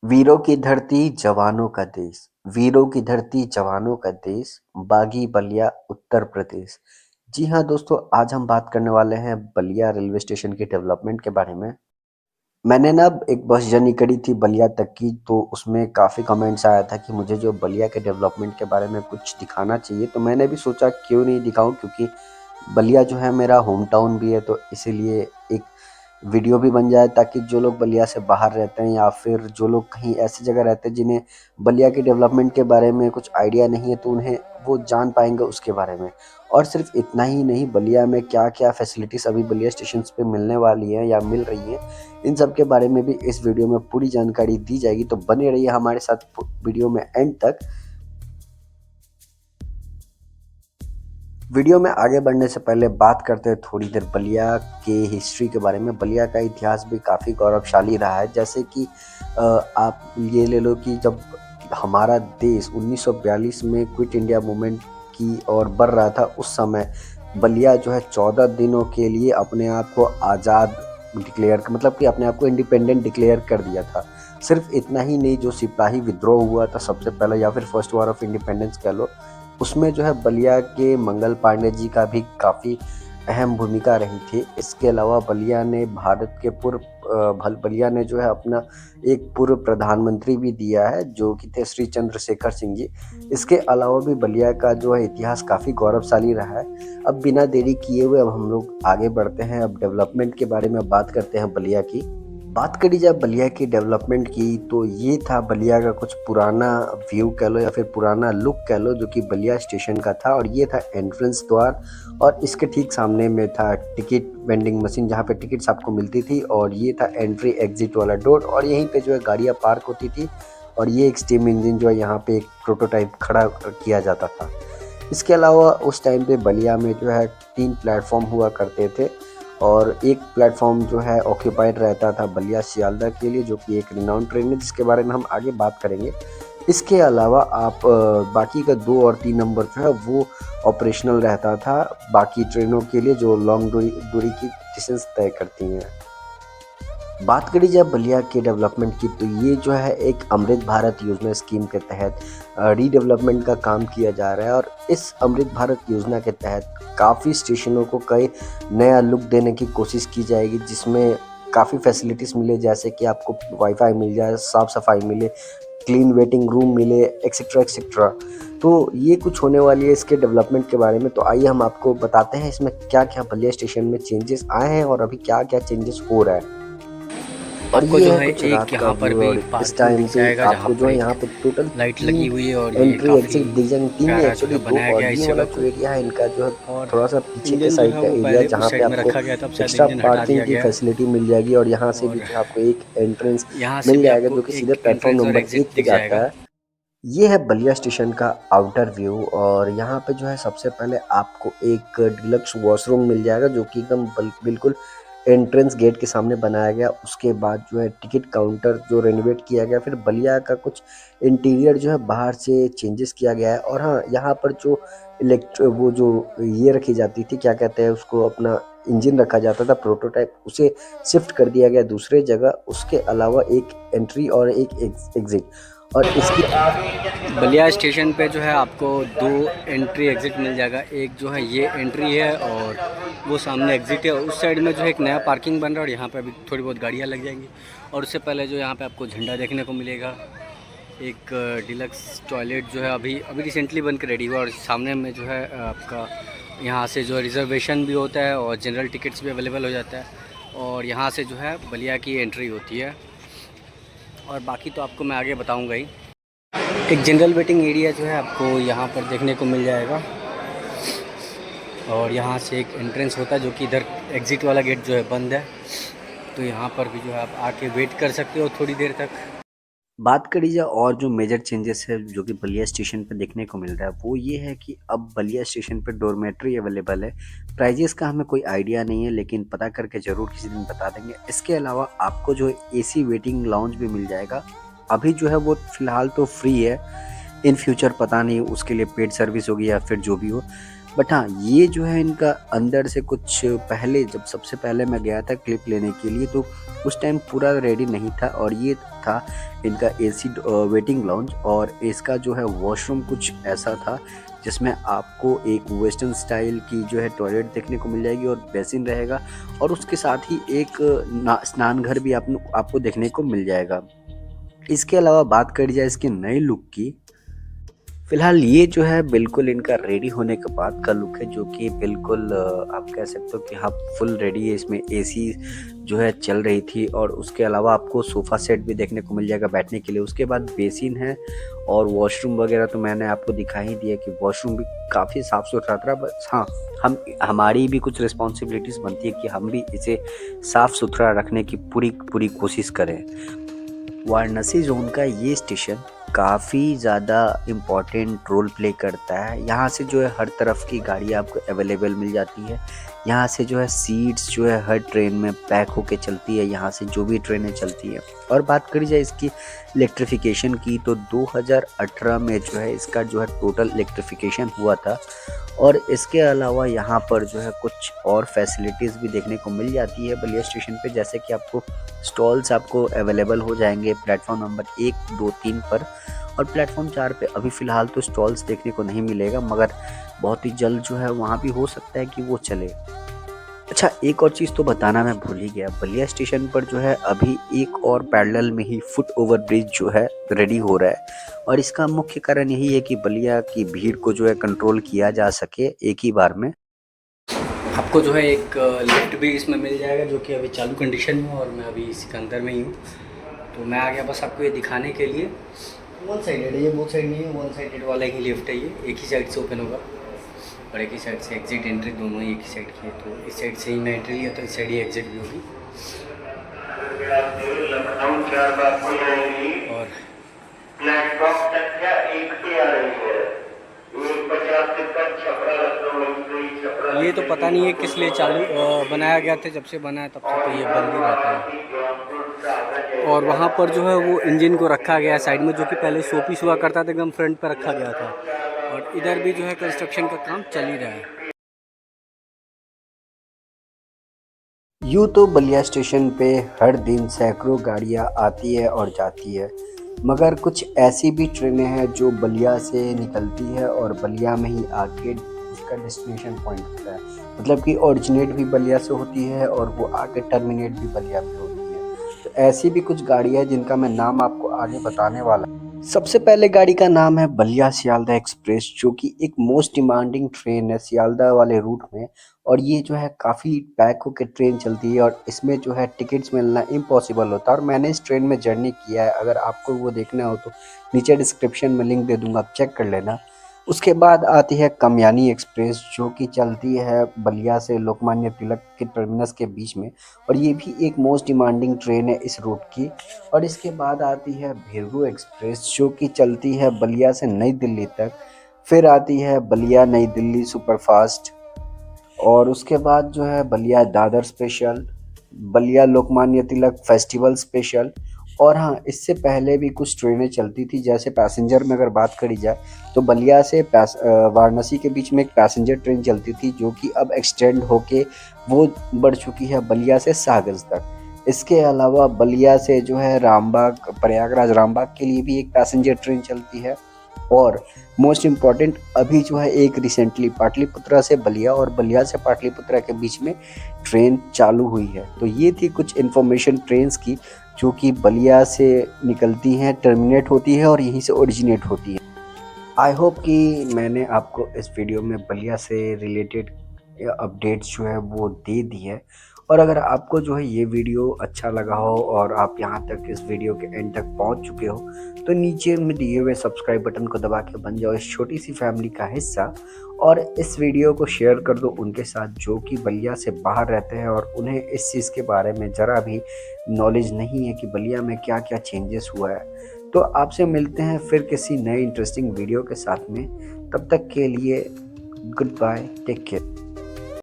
वीरों की धरती जवानों का देश, वीरों की धरती जवानों का देश, बागी बलिया उत्तर प्रदेश। जी हाँ दोस्तों, आज हम बात करने वाले हैं बलिया रेलवे स्टेशन की डेवलपमेंट के बारे में। मैंने ना एक बस जर्नी करी थी बलिया तक की, तो उसमें काफ़ी कमेंट्स आया था कि मुझे जो बलिया के डेवलपमेंट के बारे में कुछ दिखाना चाहिए। तो मैंने भी सोचा क्यों नहीं दिखाऊं, क्योंकि बलिया जो है मेरा होम टाउन भी है, तो इसीलिए एक वीडियो भी बन जाए ताकि जो लोग बलिया से बाहर रहते हैं या फिर जो लोग कहीं ऐसी जगह रहते हैं जिन्हें बलिया के डेवलपमेंट के बारे में कुछ आइडिया नहीं है, तो उन्हें वो जान पाएंगे उसके बारे में। और सिर्फ इतना ही नहीं, बलिया में क्या क्या फैसिलिटीज़ अभी बलिया स्टेशन पे मिलने वाली हैं या मिल रही हैं, इन सब के बारे में भी इस वीडियो में पूरी जानकारी दी जाएगी। तो बने रहिए हमारे साथ वीडियो में एंड तक। वीडियो में आगे बढ़ने से पहले बात करते हैं थोड़ी देर बलिया के हिस्ट्री के बारे में। बलिया का इतिहास भी काफ़ी गौरवशाली रहा है। जैसे कि आप ये ले लो कि जब हमारा देश 1942 में क्विट इंडिया मूवमेंट की ओर बढ़ रहा था, उस समय बलिया जो है 14 दिनों के लिए अपने आप को आज़ाद डिक्लेयर, मतलब कि अपने आप को इंडिपेंडेंट डिक्लेयर कर दिया था। सिर्फ इतना ही नहीं, जो सिपाही विद्रोह हुआ था सबसे पहले, या फिर फर्स्ट वॉर ऑफ इंडिपेंडेंस कह लो, उसमें जो है बलिया के मंगल पांडे जी का भी काफ़ी अहम भूमिका रही थी। इसके अलावा बलिया ने भारत के बलिया ने जो है अपना एक पूर्व प्रधानमंत्री भी दिया है, जो कि थे श्री चंद्रशेखर सिंह जी। इसके अलावा भी बलिया का जो है इतिहास काफ़ी गौरवशाली रहा है। अब बिना देरी किए हुए अब हम लोग आगे बढ़ते हैं, अब डेवलपमेंट के बारे में बात करते हैं बलिया की। बात करी जाए बलिया की डेवलपमेंट की, तो ये था बलिया का कुछ पुराना व्यू कह लो या फिर पुराना लुक कह लो, जो कि बलिया स्टेशन का था। और ये था एंट्रेंस द्वार, और इसके ठीक सामने में था टिकट वेंडिंग मशीन, जहाँ पे टिकट्स आपको मिलती थी। और ये था एंट्री एग्जिट वाला डोर, और यहीं पे जो है गाड़ियाँ पार्क होती थी। और ये एक स्टीम इंजन जो है यहाँ पे एक प्रोटोटाइप खड़ा किया जाता था। इसके अलावा उस टाइम पे बलिया में जो है 3 प्लेटफॉर्म हुआ करते थे, और एक प्लेटफॉर्म जो है ऑक्यूपाइड रहता था बलिया सियालदह के लिए, जो कि एक रिनाउंड ट्रेन है जिसके बारे में हम आगे बात करेंगे। इसके अलावा आप बाकी का 2 और 3 नंबर जो है वो ऑपरेशनल रहता था बाकी ट्रेनों के लिए, जो लॉन्ग दूरी की डिस्टेंस तय करती हैं। बात करी जाए बलिया के डेवलपमेंट की, तो ये जो है एक अमृत भारत योजना स्कीम के तहत रीडेवलपमेंट का काम किया जा रहा है। और इस अमृत भारत योजना के तहत काफ़ी स्टेशनों को कई नया लुक देने की कोशिश की जाएगी, जिसमें काफ़ी फैसिलिटीज़ मिले, जैसे कि आपको वाईफाई मिल जाए, साफ़ सफाई मिले, क्लीन वेटिंग रूम मिले, एक्सेट्रा एक्सेट्रा। तो ये कुछ होने वाली है इसके डेवलपमेंट के बारे में। तो आइए हम आपको बताते हैं इसमें क्या क्या बलिया स्टेशन में चेंजेस आए हैं और अभी क्या क्या चेंजेस हो रहा है। और आपको ये जो है है कुछ एक रात का यहाँ पर व्यू, भी और इस पार्किंग टाइम दिख पे जाएगा जहाँ आपको जो पर है एक यहाँ पे टोटल लाइट लगी 3 हुई है और ये एंट्री काफ़ी एग्जिट दिख जाएंगे। 3 नहीं, प्यारा जो एक्चुअली है 2, बनाया और गया है ये इस वाला जगह जो को। एरिया है इनका जो है और थोड़ा सा पीछे के इंजन जो साइड है का वो एरिया है, पहले जहाँ उस पे साइड में आपको रखा गया था, अब शायद एक्स्ट्रा इंजन हटा पार्किंग दिया की गया है। फैसिलिटी मिल जाएगी। और यहाँ से भी और जो है आपको एक एंट्रेंस यहाँ से मिल भी जाएगा, आपको जो कि सीधे एक प्लेटफॉर्म एंट्रेंस और नंबर एग्जिट 1 पे दिख जाता जाएगा। है। ये है बलिया स्टेशन का आउटर व्यू, और यहाँ पे जो है सबसे पहले आपको एक डिलक्स वॉशरूम मिल जाएगा, जो कि एकदम बिल्कुल एंट्रेंस गेट के सामने बनाया गया। उसके बाद जो है टिकट काउंटर जो रेनोवेट किया गया, फिर बलिया का कुछ इंटीरियर जो है बाहर से चेंजेस किया गया है। और हाँ, यहाँ पर जो वो जो ये रखी जाती थी, क्या कहते हैं उसको, अपना इंजन रखा जाता था प्रोटोटाइप, उसे शिफ्ट कर दिया गया दूसरे जगह। उसके अलावा एक एंट्री और एक एग्जिट, और इसकी बलिया स्टेशन पे जो है आपको 2 एंट्री एग्ज़िट मिल जाएगा। एक जो है ये एंट्री है और वो सामने एग्ज़िट है। उस साइड में जो है एक नया पार्किंग बन रहा है और यहाँ पे अभी थोड़ी बहुत गाड़ियाँ लग जाएंगी। और उससे पहले जो यहाँ पे आपको झंडा देखने को मिलेगा। एक डिलक्स टॉयलेट जो है अभी अभी रिसेंटली बन के रेडी हुआ। और सामने में जो है आपका यहाँ से जो रिज़र्वेशन भी होता है और जनरल टिकट्स भी अवेलेबल हो जाता है। और यहाँ से जो है बलिया की एंट्री होती है। और बाकी तो आपको मैं आगे बताऊँगा ही। एक जनरल वेटिंग एरिया जो है आपको यहाँ पर देखने को मिल जाएगा। और यहाँ से एक एंट्रेंस होता है, जो कि इधर एग्ज़िट वाला गेट जो है बंद है। तो यहाँ पर भी जो है आप आके वेट कर सकते हो थोड़ी देर तक। बात करी जाए और जो मेजर चेंजेस है जो कि बलिया स्टेशन पे देखने को मिल रहा है, वो ये है कि अब बलिया स्टेशन पे डॉर्मेट्री अवेलेबल है। प्राइजेस का हमें कोई आइडिया नहीं है, लेकिन पता करके ज़रूर किसी दिन बता देंगे। इसके अलावा आपको जो है एसी वेटिंग लाउंज भी मिल जाएगा। अभी जो है वो फ़िलहाल तो फ्री है, इन फ्यूचर पता नहीं उसके लिए पेड सर्विस होगी या फिर जो भी हो। बट हाँ, ये जो है इनका अंदर से कुछ पहले, जब सबसे पहले मैं गया था क्लिप लेने के लिए, तो उस टाइम पूरा रेडी नहीं था। और ये था इनका एसी वेटिंग लाउंज, और इसका जो है वॉशरूम कुछ ऐसा था जिसमें आपको एक वेस्टर्न स्टाइल की जो है टॉयलेट देखने को मिल जाएगी और बेसिन रहेगा, और उसके साथ ही एक स्नान घर भी आपको देखने को मिल जाएगा। इसके अलावा बात करी जाए इसके नए लुक की, फिलहाल ये जो है बिल्कुल इनका रेडी होने के बाद का लुक है, जो कि बिल्कुल आप कह सकते हो कि हाँ फुल रेडी है। इसमें एसी जो है चल रही थी, और उसके अलावा आपको सोफ़ा सेट भी देखने को मिल जाएगा बैठने के लिए। उसके बाद बेसिन है, और वॉशरूम वगैरह तो मैंने आपको दिखा ही दिया कि वॉशरूम भी काफ़ी साफ़ सुथरा था। बस हाँ, हमारी भी कुछ रिस्पॉन्सिबिलिटीज़ बनती है कि हम भी इसे साफ़ सुथरा रखने की पूरी पूरी कोशिश करें। वाराणसी जोन का ये स्टेशन काफ़ी ज़्यादा इम्पॉर्टेंट रोल प्ले करता है। यहाँ से जो है हर तरफ की गाड़ी आपको अवेलेबल मिल जाती है। यहाँ से जो है सीट्स जो है हर ट्रेन में पैक होके चलती है, यहाँ से जो भी ट्रेनें चलती है। और बात करी जाए इसकी इलेक्ट्रिफिकेशन की, तो 2018 में जो है इसका जो है टोटल इलेक्ट्रिफिकेशन हुआ था। और इसके अलावा यहाँ पर जो है कुछ और फैसिलिटीज़ भी देखने को मिल जाती है बलिया स्टेशन पे, जैसे कि आपको स्टॉल्स आपको अवेलेबल हो जाएंगे प्लेटफॉर्म नंबर 1, 2, 3 पर। और प्लेटफॉर्म 4 पे अभी फ़िलहाल तो स्टॉल्स देखने को नहीं मिलेगा, मगर बहुत ही जल्द जो है वहाँ भी हो सकता है कि वो चले। अच्छा, एक और चीज़ तो बताना मैं भूल ही गया, बलिया स्टेशन पर जो है अभी एक और पैरेलल में ही फुट ओवर ब्रिज जो है रेडी हो रहा है। और इसका मुख्य कारण यही है कि बलिया की भीड़ को जो है कंट्रोल किया जा सके एक ही बार में। आपको जो है एक लिफ्ट भी इसमें मिल जाएगा, जो कि अभी चालू कंडीशन में है, और मैं अभी इसी के अंदर में ही हूँ। तो मैं आ गया बस आपको ये दिखाने के लिए। वन साइडेड है ये, बोथ साइड नहीं है, वन साइडेड वाला ही लिफ्ट है ये। एक ही साइड से ओपन होगा और एक ही साइड से एग्जिट एंट्री, दोनों ही एक ही साइड की है। तो इस साइड से ही मैं एंट्री लिया, तो इस साइड ही एग्जिट भी होगी। और ये तो पता नहीं है किस लिए चालू बनाया गया था, जब से बनाया तब से तो ये बंद ही रहता है। और वहाँ पर जो है वो इंजन को रखा गया है साइड में, जो कि पहले शोपीस हुआ करता था, एकदम फ्रंट पर रखा गया था। और इधर भी जो है कंस्ट्रक्शन का काम चल ही रहा है। यूँ तो बलिया स्टेशन पे हर दिन सैकड़ों गाड़ियाँ आती है और जाती है, मगर कुछ ऐसी भी ट्रेनें हैं जो बलिया से निकलती है और बलिया में ही आके उसका डेस्टिनेशन पॉइंट होता है। मतलब कि ओरिजिनेट भी बलिया से होती है और वो आके टर्मिनेट भी बलिया पे होती है। तो ऐसी भी कुछ गाड़ियाँ हैं जिनका मैं नाम आपको आगे बताने वाला हूँ। सबसे पहले गाड़ी का नाम है बलिया सियालदह एक्सप्रेस, जो कि एक मोस्ट डिमांडिंग ट्रेन है सियालदह वाले रूट में। और ये जो है काफ़ी पैक होकर ट्रेन चलती है, और इसमें जो है टिकट्स मिलना इम्पॉसिबल होता है। और मैंने इस ट्रेन में जर्नी किया है, अगर आपको वो देखना हो तो नीचे डिस्क्रिप्शन में लिंक दे दूंगा, आप चेक कर लेना। उसके बाद आती है कमयानी एक्सप्रेस, जो कि चलती है बलिया से लोकमान्य तिलक के टर्मिनस के बीच में, और ये भी एक मोस्ट डिमांडिंग ट्रेन है इस रूट की। और इसके बाद आती है भीरगू एक्सप्रेस, जो कि चलती है बलिया से नई दिल्ली तक। फिर आती है बलिया नई दिल्ली सुपरफास्ट, और उसके बाद जो है Ballia Dadar special, Ballia Lokmanya Tilak festival special. और हाँ, इससे पहले भी कुछ ट्रेनें चलती थी, जैसे पैसेंजर में अगर बात करी जाए तो बलिया से वाराणसी के बीच में एक पैसेंजर ट्रेन चलती थी, जो कि अब एक्सटेंड होके वो बढ़ चुकी है बलिया से सागज तक। इसके अलावा बलिया से जो है रामबाग, प्रयागराज रामबाग के लिए भी एक पैसेंजर ट्रेन चलती है। और मोस्ट इम्पॉर्टेंट, अभी जो है एक रिसेंटली पाटलिपुत्रा से बलिया और बलिया से पाटलिपुत्रा के बीच में ट्रेन चालू हुई है। तो ये थी कुछ इन्फॉर्मेशन ट्रेन्स की, जो कि बलिया से निकलती हैं, टर्मिनेट होती है और यहीं से ओरिजिनेट होती है। आई होप कि मैंने आपको इस वीडियो में बलिया से रिलेटेड अपडेट्स जो है वो दे दी है। और अगर आपको जो है ये वीडियो अच्छा लगा हो और आप यहाँ तक इस वीडियो के एंड तक पहुँच चुके हो, तो नीचे में दिए हुए सब्सक्राइब बटन को दबा के बन जाओ इस छोटी सी फैमिली का हिस्सा। और इस वीडियो को शेयर कर दो उनके साथ जो कि बलिया से बाहर रहते हैं और उन्हें इस चीज़ के बारे में ज़रा भी नॉलेज नहीं है कि बलिया में क्या क्या चेंजेस हुआ है। तो आपसे मिलते हैं फिर किसी नए इंटरेस्टिंग वीडियो के साथ में। तब तक के लिए गुड बाय, टेक केयर।